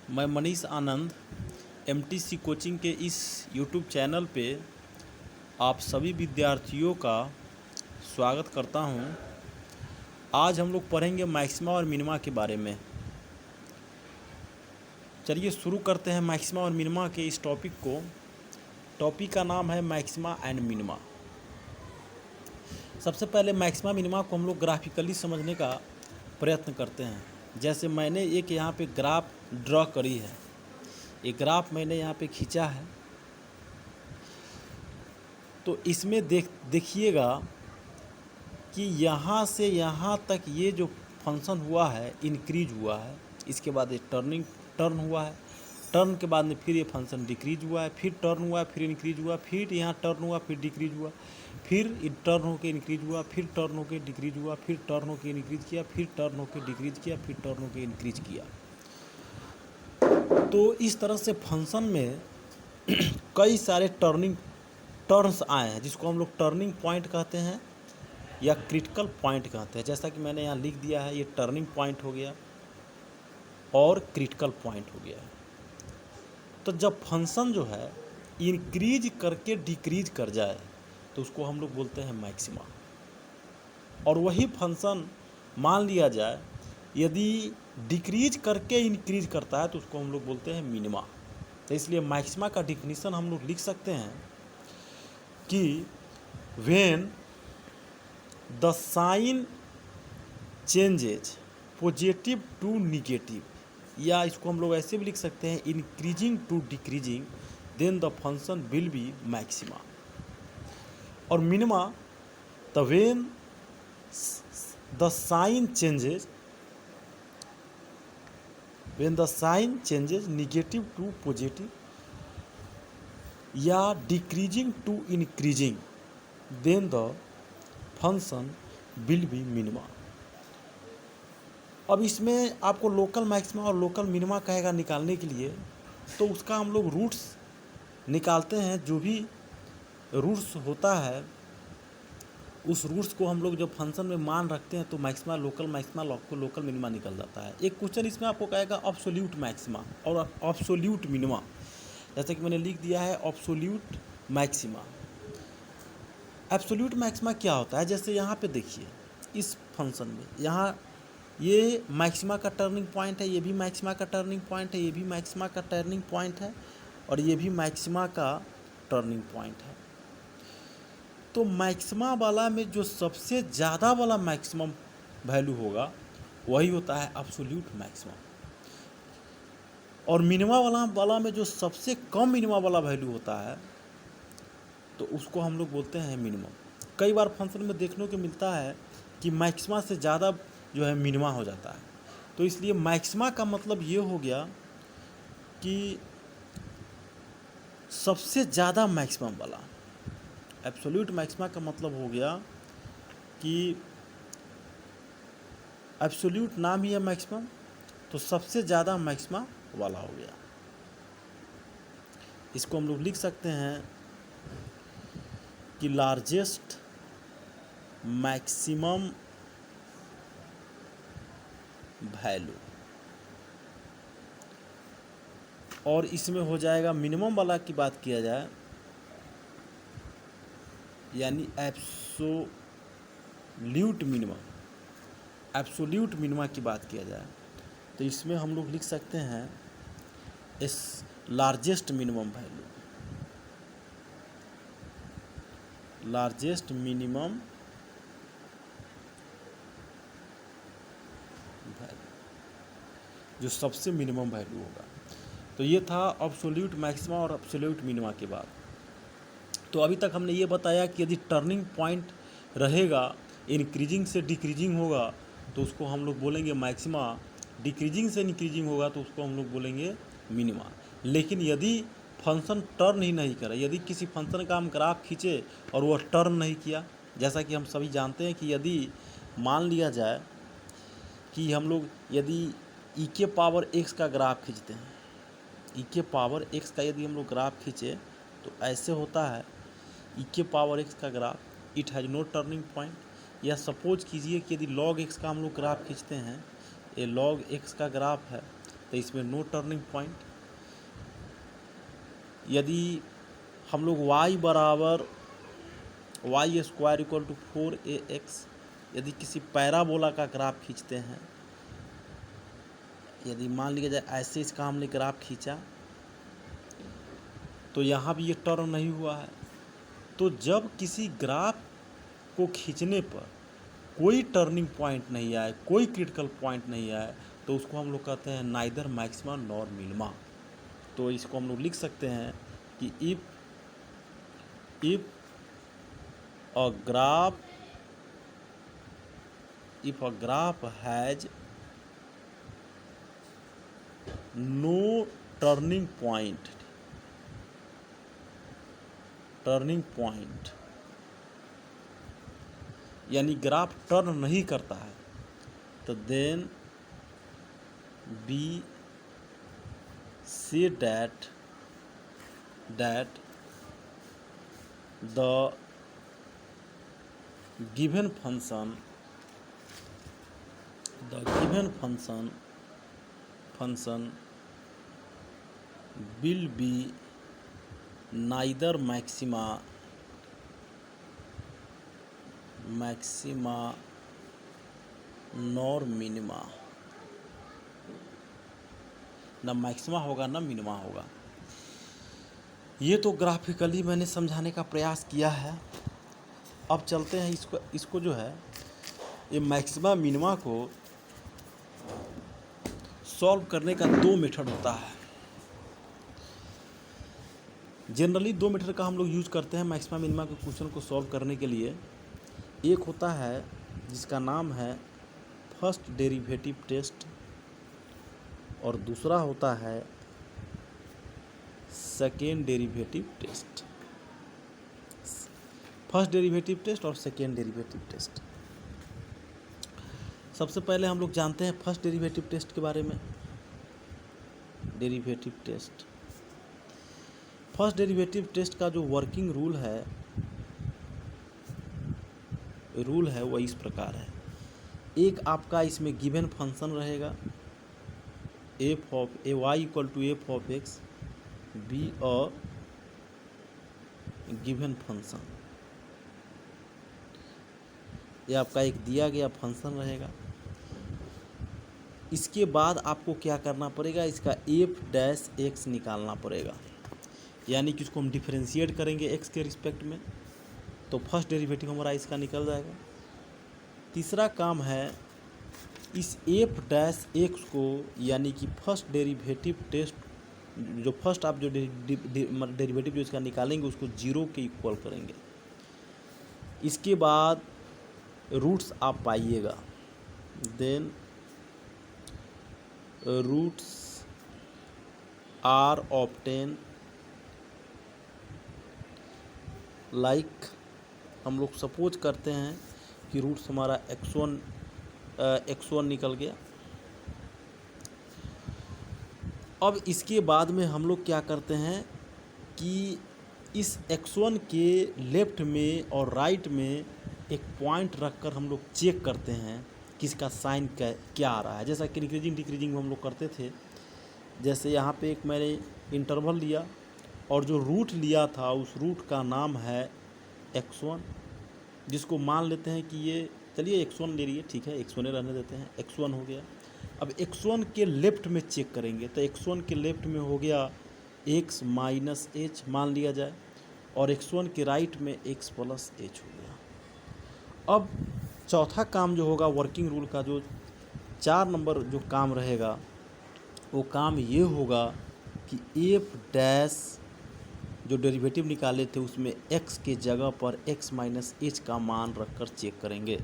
मैं मनीष आनंद MTC coaching के इस यूट्यूब चैनल पे आप सभी विद्यार्थियों का स्वागत करता हूं। आज हम लोग पढ़ेंगे मैक्सिमा और मिनिमा के बारे में। चलिए शुरू करते हैं मैक्सिमा और मिनिमा के इस टॉपिक को। टॉपिक का नाम है मैक्सिमा एंड मिनिमा। सबसे पहले मैक्सिमा मिनिमा को हम लोग ग्राफिकली समझने का प्रयत्न करते हैं। जैसे मैंने एक यहाँ पे ग्राफ ड्रॉ करी है, एक ग्राफ मैंने यहाँ पे खींचा है, तो इसमें देखिएगा कि यहाँ से यहाँ तक ये जो फंक्शन हुआ है इंक्रीज हुआ है, इसके बाद ये टर्न हुआ है, टर्न के बाद में फिर ये फंक्शन डिक्रीज हुआ है, फिर टर्न हुआ, फिर इंक्रीज हुआ, फिर यहाँ टर्न हुआ, फिर डिक्रीज हुआ, फिर टर्न होकर इंक्रीज हुआ, फिर टर्न होकर डिक्रीज हुआ, फिर टर्न होकर इंक्रीज किया, फिर टर्न होकर डिक्रीज किया, फिर टर्न होकर इंक्रीज किया। तो इस तरह से फंक्शन में कई सारे टर्न्स आए हैं, जिसको हम लोग टर्निंग पॉइंट कहते हैं या क्रिटिकल पॉइंट कहते हैं। जैसा कि मैंने यहाँ लिख दिया है, ये टर्निंग पॉइंट हो गया और क्रिटिकल पॉइंट हो गया। तो जब फंक्शन जो है इंक्रीज करके डिक्रीज कर जाए तो उसको हम लोग बोलते हैं मैक्सिमा। और वही फंक्शन मान लिया जाए यदि डिक्रीज करके इंक्रीज करता है तो उसको हम लोग बोलते हैं मिनिमा। तो इसलिए मैक्सिमा का डिफिनीशन हम लोग लिख सकते हैं कि when the sign changes positive to negative, या इसको हम लोग ऐसे भी लिख सकते हैं increasing to decreasing, then the function will be maxima. और minima the when the sign changes negative to positive या decreasing to increasing, then the function will be minima. अब इसमें आपको लोकल मैक्सिमा और लोकल मिनिमा कहेगा निकालने के लिए, तो उसका हम लोग रूट्स निकालते हैं। जो भी रूट्स होता है उस रूट्स को हम लोग जब फंक्शन में मान रखते हैं तो मैक्सिमा लोकल मिनिमा निकल जाता है। एक क्वेश्चन इसमें आपको कहेगा एब्सोल्यूट मैक्सिमा और एब्सोल्यूट मिनिमा। जैसे कि मैंने लिख दिया है एब्सोल्यूट मैक्सिमा। एब्सोल्यूट मैक्सिमा क्या होता है, जैसे यहाँ पे देखिए इस फंक्शन में, यहाँ ये मैक्सिमा का टर्निंग पॉइंट है, ये भी मैक्सिमा का टर्निंग पॉइंट है, ये भी मैक्सिमा का टर्निंग पॉइंट है, और ये भी मैक्सिमा का टर्निंग पॉइंट है। तो मैक्सिमा वाला में जो सबसे ज़्यादा वाला मैक्सिमम वैल्यू होगा वही होता है एब्सोल्यूट मैक्सिमा। और मिनिमा वाला में जो सबसे कम मिनिमा वाला वैल्यू होता है तो उसको हम लोग बोलते हैं मिनिमम। कई बार फंक्शन में देखने को मिलता है कि मैक्सिमा से ज़्यादा जो है मिनिमा हो जाता है। तो इसलिए मैक्सिमा का मतलब ये हो गया कि सबसे ज़्यादा मैक्सिमम वाला। एब्सोल्यूट मैक्सिमा का मतलब हो गया कि एब्सोल्यूट नाम ही है मैक्सिमम, तो सबसे ज़्यादा मैक्सिमा वाला हो गया। इसको हम लोग लिख सकते हैं कि लार्जेस्ट मैक्सिमम वैल्यू, और इसमें हो जाएगा मिनिमम वाला की बात किया जाए यानी एब्सोल्यूट मिनिमा की बात किया जाए तो इसमें हम लोग लिख सकते हैं इस लार्जेस्ट मिनिमम वैल्यू, जो सबसे मिनिमम वैल्यू होगा। तो ये था एब्सोल्यूट मैक्सिमा और एब्सोल्यूट मिनिमा के बाद। तो अभी तक हमने ये बताया कि यदि टर्निंग पॉइंट रहेगा, इंक्रीजिंग से डिक्रीजिंग होगा तो उसको हम लोग बोलेंगे मैक्सिमा, डिक्रीजिंग से इंक्रीजिंग होगा तो उसको हम लोग बोलेंगे मिनिमा। लेकिन यदि फंक्शन टर्न ही नहीं करे, यदि किसी फंक्शन का हम ग्राफ खींचे और वह टर्न नहीं किया, जैसा कि हम सभी जानते हैं कि यदि मान लिया जाए कि हम लोग यदि e के पावर x का ग्राफ खींचते हैं, e के पावर x का यदि हम लोग ग्राफ खींचे तो ऐसे होता है e के पावर x का graph, it has no turning point. या सपोज कीजिए कि यदि log x का हम लोग ग्राफ खींचते हैं, ये log x का ग्राफ है तो इसमें नो टर्निंग पॉइंट। यदि हम लोग y बराबर Y square equal to 4ax, यदि किसी पैराबोला का ग्राफ खींचते हैं, यदि मान लिया जाए ऐसे इसका हमने ग्राफ खींचा तो यहाँ भी ये टर्न नहीं हुआ है। तो जब किसी ग्राफ को खींचने पर कोई टर्निंग पॉइंट नहीं आए, कोई क्रिटिकल पॉइंट नहीं आए, तो उसको हम लोग कहते हैं नाइदर मैक्सिमा नॉर मिनिमा। तो इसको हम लोग लिख सकते हैं कि if a graph has no turning point यानी ग्राफ टर्न नहीं करता है, तो then be say that the given function will be neither maxima nor minima, ना मैक्सिमा होगा ना मिनिमा होगा। ये तो ग्राफिकली मैंने समझाने का प्रयास किया है। अब चलते हैं इसको जो है ये मैक्सिमा मिनिमा को सॉल्व करने का 2 मेथड होता है। जनरली 2 मेथड का हम लोग यूज़ करते हैं मैक्सिमा मिनिमा के क्वेश्चन को सॉल्व करने के लिए। एक होता है जिसका नाम है फर्स्ट डेरिवेटिव टेस्ट और दूसरा होता है second derivative test. First derivative test और सेकेंड डेरिवेटिव टेस्ट। सबसे पहले हम लोग जानते हैं फर्स्ट डेरिवेटिव टेस्ट के बारे में। Derivative test, first derivative test का जो वर्किंग रूल है वो इस प्रकार है। एक आपका इसमें गिवन फंक्शन रहेगा f of a y equal to f of x be a given function. ये आपका एक दिया गया फंक्शन रहेगा। इसके बाद आपको क्या करना पड़ेगा, इसका एफ डैश एक्स निकालना पड़ेगा, यानी कि इसको हम डिफरेंशिएट करेंगे एक्स के रिस्पेक्ट में, तो फर्स्ट डेरिवेटिव हमारा इसका निकल जाएगा। तीसरा काम है इस एफ डैश एक्स को, यानी कि फर्स्ट डेरिवेटिव टेस्ट जो फर्स्ट आप जो डेरिवेटिव जो इसका निकालेंगे उसको 0 के इक्वल करेंगे। इसके बाद रूट्स आप पाइएगा, then roots are obtain like हम लोग सपोज करते हैं कि रूट्स हमारा x1 निकल गया। अब इसके बाद में हम लोग क्या करते हैं कि इस x1 के लेफ्ट में और राइट में एक पॉइंट रखकर हम लोग चेक करते हैं कि इसका साइन क्या आ रहा है। जैसा कि इंक्रीजिंग डिक्रीजिंग में हम लोग करते थे। जैसे यहाँ पे एक मैंने इंटरवल लिया और जो रूट लिया था उस रूट का नाम है x1, जिसको मान लेते हैं कि ये, चलिए x1 ले लिए, ठीक है x1 रहने देते हैं, x1 हो गया। अब x1 के लेफ़्ट में चेक करेंगे तो x1 के लेफ़्ट में हो गया x माइनस एच मान लिया जाए, और x1 के राइट में x प्लस एच हो गया। अब चौथा काम जो होगा वर्किंग रूल का, जो 4 नंबर जो काम रहेगा वो काम ये होगा कि एफ डैश जो डेरिवेटिव निकाले थे उसमें x के जगह पर x माइनस एच का मान रखकर चेक करेंगे।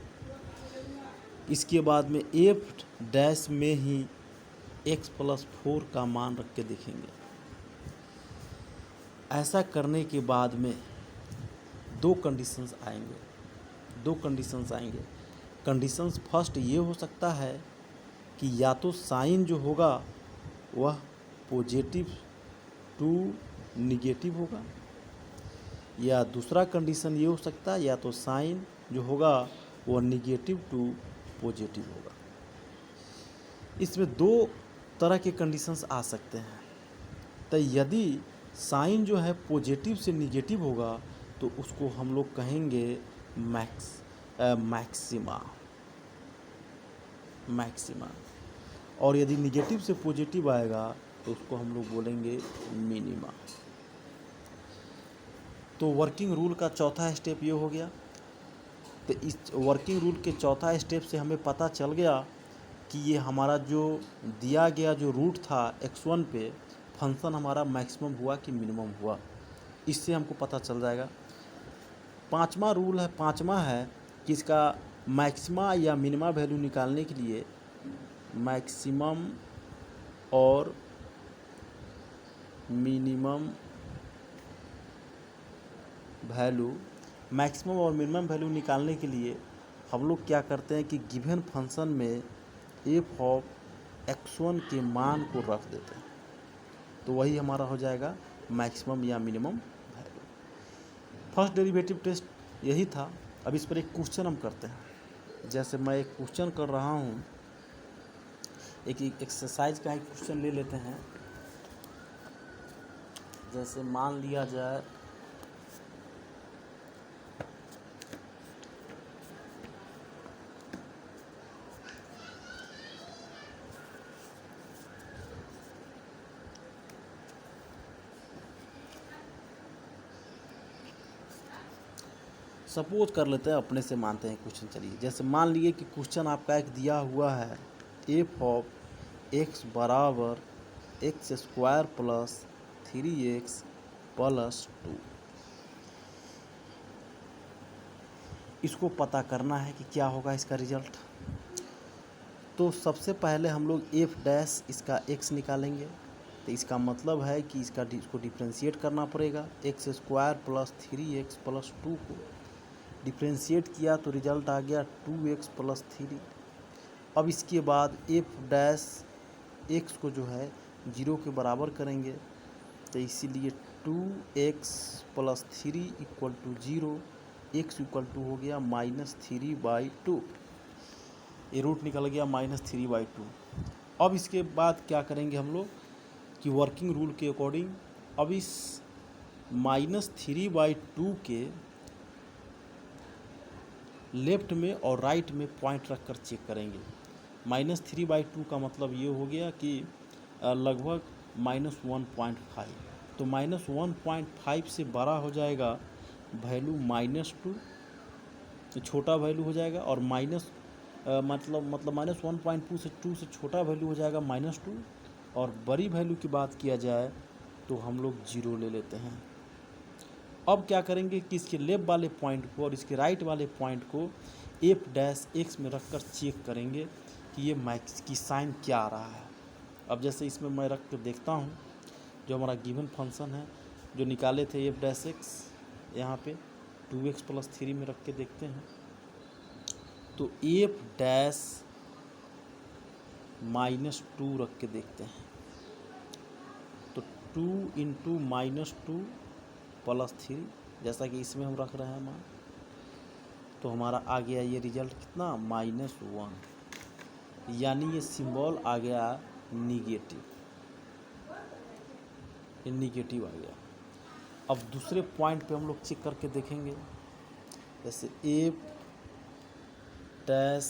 इसके बाद में एफ डैश में ही x प्लस 4 का मान रख के देखेंगे। ऐसा करने के बाद में 2 कंडीशंस आएंगे। कंडीशंस फर्स्ट ये हो सकता है कि या तो साइन जो होगा वह पॉजिटिव टू निगेटिव होगा, या दूसरा कंडीशन ये हो सकता है या तो साइन जो होगा वह निगेटिव टू पॉजिटिव होगा। इसमें 2 तरह के कंडीशंस आ सकते हैं। तो यदि साइन जो है पॉजिटिव से निगेटिव होगा तो उसको हम लोग कहेंगे मैक्सिमा। और यदि निगेटिव से पॉजिटिव आएगा तो उसको हम लोग बोलेंगे मिनिमा। तो वर्किंग रूल का चौथा स्टेप ये हो गया। तो इस वर्किंग रूल के चौथा स्टेप से हमें पता चल गया कि ये हमारा जो दिया गया जो रूट था x1 पे फंक्शन हमारा मैक्सिमम हुआ कि मिनिमम हुआ, इससे हमको पता चल जाएगा। पांचवा है कि इसका मैक्सिमा या मिनिमा वैल्यू निकालने के लिए मैक्सिमम और मिनिमम मिनिमम वैल्यू निकालने के लिए हम लोग क्या करते हैं कि गिवन फंक्शन में एफ ऑफ x1 के मान को रख देते हैं, तो वही हमारा हो जाएगा मैक्सिमम या minimum value. First derivative test यही था। अब इस पर एक क्वेश्चन हम करते हैं। जैसे मैं एक क्वेश्चन कर रहा हूँ, एक एक्सरसाइज का एक क्वेश्चन ले लेते हैं। जैसे मान लिया जाए सपोज कर लेते हैं, अपने से मानते हैं क्वेश्चन। चलिए जैसे मान लिए कि क्वेश्चन आपका एक दिया हुआ है एफ ऑफ एक्स बराबर x square plus 3x plus 2। इसको पता करना है कि क्या होगा इसका रिजल्ट। तो सबसे पहले हम लोग एफ डैश इसका x निकालेंगे। तो इसका मतलब है कि इसको डिफ्रेंशिएट करना पड़ेगा। X square plus 3x plus 2 को डिफ्रेंशिएट किया तो रिजल्ट आ गया 2x प्लस 3। अब इसके बाद एफ डैश एक्स को जो है 0 के बराबर करेंगे, तो इसीलिए 2x plus 3 equal to 0, x equal to हो गया -3/2। ये रूट निकल गया -3/2। अब इसके बाद क्या करेंगे हम लोग कि वर्किंग रूल के अकॉर्डिंग अब इस -3/2 के लेफ्ट में और राइट में पॉइंट रख कर चेक करेंगे। -3/2 का मतलब ये हो गया कि लगभग -1.5। तो -1.5 से बड़ा हो जाएगा वैल्यू -2, तो छोटा वैल्यू हो जाएगा। और मतलब -1.2 से छोटा वैल्यू हो जाएगा -2। और बड़ी वैल्यू की बात किया जाए तो हम लोग 0 ले लेते हैं। अब क्या करेंगे कि इसके लेफ्ट वाले पॉइंट को और इसके राइट वाले पॉइंट को एफ डैश एक्स में रख कर चेक करेंगे कि ये मैक्स की साइन क्या आ रहा है। अब जैसे इसमें मैं रख कर देखता हूँ, जो हमारा गिवन फंक्शन है जो निकाले थे एफ डैश एक्स, यहाँ पे 2x प्लस 3 में रख के देखते हैं। तो एफ डैश -2 रख के देखते हैं, तो 2 इंटू -2 प्लस 3, जैसा कि इसमें हम रख रहे हैं मान, तो हमारा आ गया ये रिजल्ट कितना -1, यानी ये सिंबल आ गया निगेटिव, ये निगेटिव आ गया। अब दूसरे पॉइंट पे हम लोग चेक करके देखेंगे। जैसे एफ डैश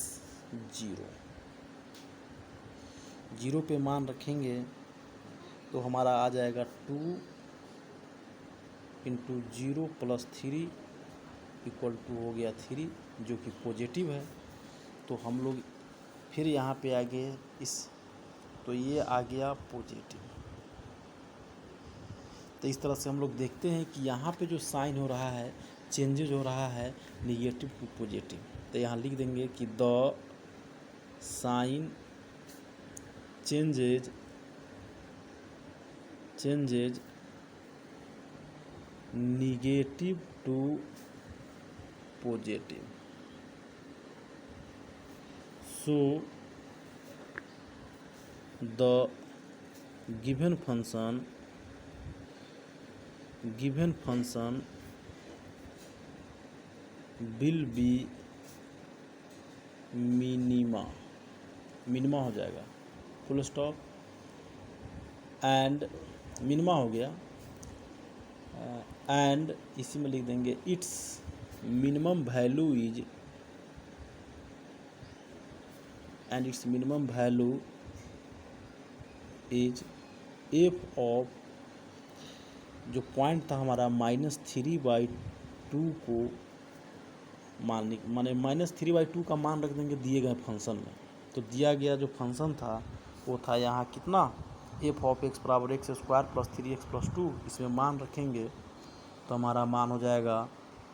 0 पे मान रखेंगे तो हमारा आ जाएगा 2 इंटू 0 प्लस 3 इक्वल टू हो गया 3, जो कि पॉजिटिव है। तो हम लोग फिर यहाँ पे आ गए तो ये आ गया पॉजिटिव। तो इस तरह से हम लोग देखते हैं कि यहाँ पे जो साइन हो रहा है, चेंजेज हो रहा है निगेटिव टू पॉजिटिव। तो यहाँ लिख देंगे कि the sign changes negative to positive, so the given function will be minima हो जाएगा, फुल स्टॉप। एंड मिनिमा हो गया, एंड इसी में लिख देंगे it's minimum value is, and it's minimum value is F of, जो पॉइंट था हमारा -3/2 को माने -3/2 का मान रख देंगे दिए गए फंक्शन में। तो दिया गया जो फंक्शन था वो था यहाँ कितना, एफ ऑफ एक्स बराबर एक्स स्क्वायर प्लस 3x+2, इसमें मान रखेंगे तो हमारा मान हो जाएगा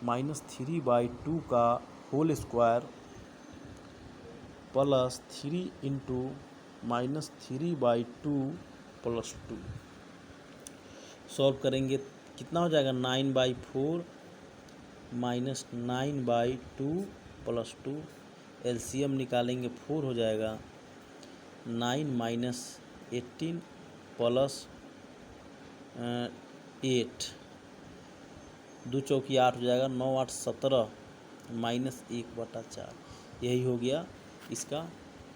-3/2 का whole square plus 3 into -3/2 + 2। Solve करेंगे कितना हो जाएगा, 9/4 -9/2 + 2, एलसीएम निकालेंगे 4 हो जाएगा, 9 - 18 + 8, 2 चौकी 8 हो जाएगा, 9 8 17 -1/4, यही हो गया इसका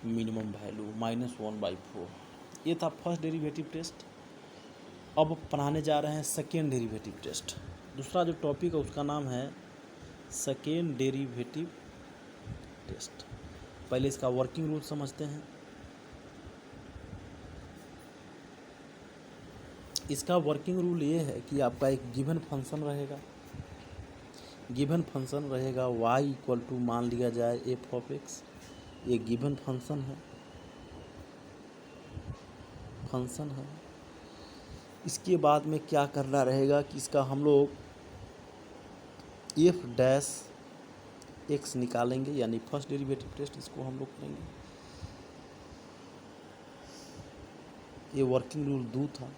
मिनिमम वैल्यू -1/4। ये था फर्स्ट डेरिवेटिव टेस्ट। अब पढ़ाने जा रहे हैं सेकेंड डेरिवेटिव टेस्ट। दूसरा जो टॉपिक है उसका नाम है सेकेंड डेरिवेटिव टेस्ट। पहले इसका वर्किंग रूल समझते हैं। इसका वर्किंग रूल ये है कि आपका एक गिवन फंक्शन रहेगा, y = मान लिया जाए एफ ऑफ एक्स, ये गिवन फंक्शन है। इसके बाद में क्या करना रहेगा कि इसका हम लोग एफ डैश एक्स निकालेंगे, यानी फर्स्ट डेरिवेटिव टेस्ट इसको हम लोग करेंगे। ये वर्किंग रूल 2 था।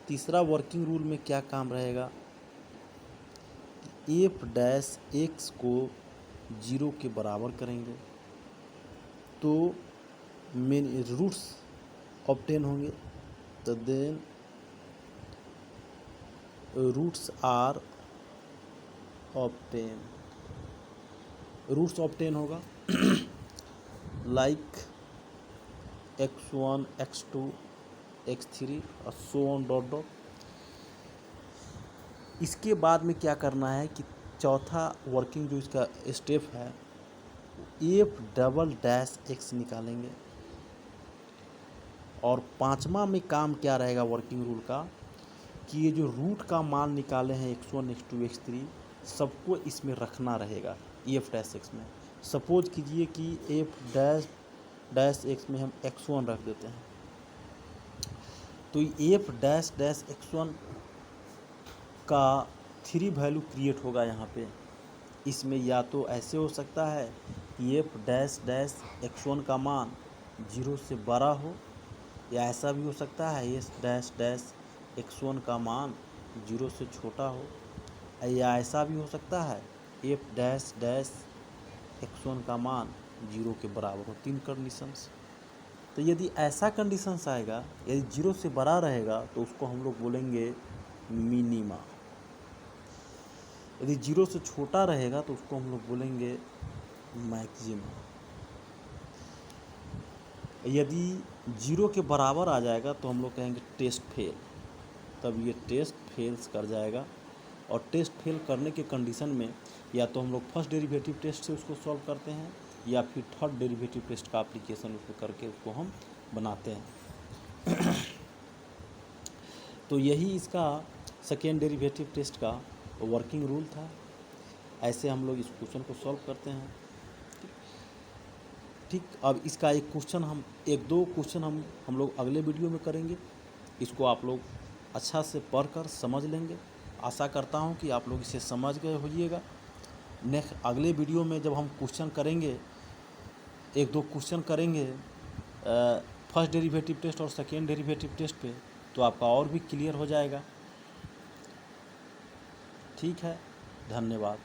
तीसरा वर्किंग रूल में क्या काम रहेगा, एफ डैश एक्स को 0 के बराबर करेंगे तो मेन रूट्स ऑब्टेन होंगे, तो then roots are obtain, roots obtain होगा लाइक x1 x2 x3 और सो ऑन डॉट डॉट। इसके बाद में क्या करना है कि चौथा वर्किंग जो इसका स्टेप है, एफ डबल डैश एक्स निकालेंगे। और पांचवा में काम क्या रहेगा वर्किंग रूल का कि ये जो रूट का मान निकाले हैं x1 x2 x3 सबको इसमें रखना रहेगा एफ डैश एक्स में। सपोज कीजिए कि एफ डैश एक्स में हम x1 रख देते हैं, तो एफ डैश x1 का 3 वैल्यू क्रिएट होगा यहाँ पे। इसमें या तो ऐसे हो सकता है कि एफ डैश x1 का मान 0 से बड़ा हो, या ऐसा भी हो सकता है एफ डैश x1 का मान 0 से छोटा हो, या ऐसा भी हो सकता है एफ डैश x1 का मान 0 के बराबर हो। 3 कंडीशंस। तो यदि ऐसा कंडीशंस आएगा, यदि 0 से बड़ा रहेगा तो उसको हम लोग बोलेंगे मिनिमा। यदि 0 से छोटा रहेगा तो उसको हम लोग बोलेंगे मैक्सिमा। यदि 0 के बराबर आ जाएगा तो हम लोग कहेंगे टेस्ट फेल, तब ये टेस्ट फेल्स कर जाएगा। और टेस्ट फेल करने के कंडीशन में या तो हम लोग फर्स्ट डेरिवेटिव टेस्ट से उसको सॉल्व करते हैं, या फिर थर्ड डेरिवेटिव टेस्ट का एप्लीकेशन उसको करके उसको हम बनाते हैं। तो यही इसका सेकेंड डेरिवेटिव टेस्ट का वर्किंग रूल था। ऐसे हम लोग इस क्वेश्चन को सॉल्व करते हैं। ठीक, अब इसका एक क्वेश्चन हम 1-2 क्वेश्चन हम लोग अगले वीडियो में करेंगे। इसको आप लोग अच्छा से पढ़कर समझ लेंगे। आशा करता हूँ कि आप लोग इसे समझ गए होइएगा। नेक्स्ट अगले वीडियो में जब हम क्वेश्चन करेंगे, 1-2 क्वेश्चन करेंगे फर्स्ट डेरिवेटिव टेस्ट और सेकेंड डेरिवेटिव टेस्ट पे, तो आपका और भी क्लियर हो जाएगा। ठीक है, धन्यवाद।